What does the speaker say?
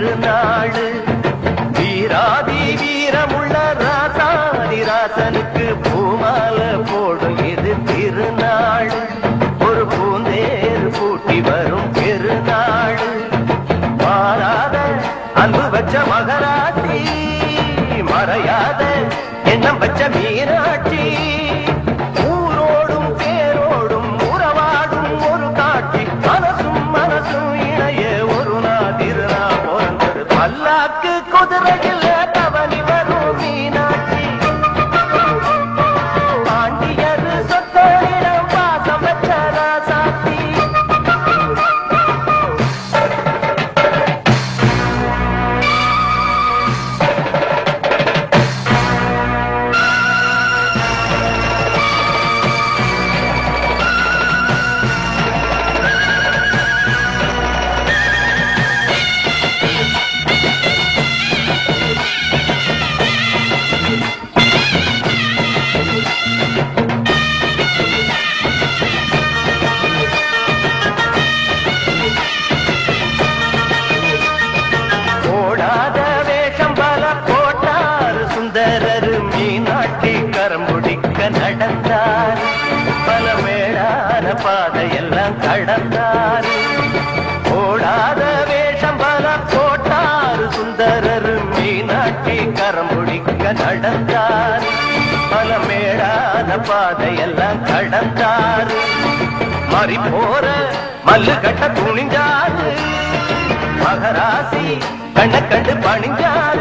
திருநாடு. வீராதி வீரமுள்ள ராசாதி ராசனுக்கு பூமால போடும் இது திருநாடு. ஒரு பூந்தேர் பூட்டி வரும் பெருநாடு. மாறாத அன்பு வச்ச மகராட்சி, மறையாத எண்ணம் வச்ச மீனாட்சி. ஊரோடும் பேரோடும் உறவாடும் ஒரு காட்சி. மனசும் மனசும் இணைய ஒரு நாதிருநா பிறந்தது. பல்லாக்கு குதிரையில் தவறி வரும் மீனாட்சி. பாண்டியர் சொத்தோரிடம் பாசம் வச்ச ராசாத்தி. மீனாட்சி கரம்புடிக்க நடந்தார். பல மேடான பாதையெல்லாம் கடந்தார். ஓடாத வேஷம் பல போட்டார் சுந்தரர். மீனாட்சி கரம்புடிக்க நடந்தார். பல மேடான பாதையெல்லாம் கடந்தார். மறி போற மல்லு கட்ட துணிஞ்சாரு. மகராசி கண்ண கண்டு பணிஞ்சார்.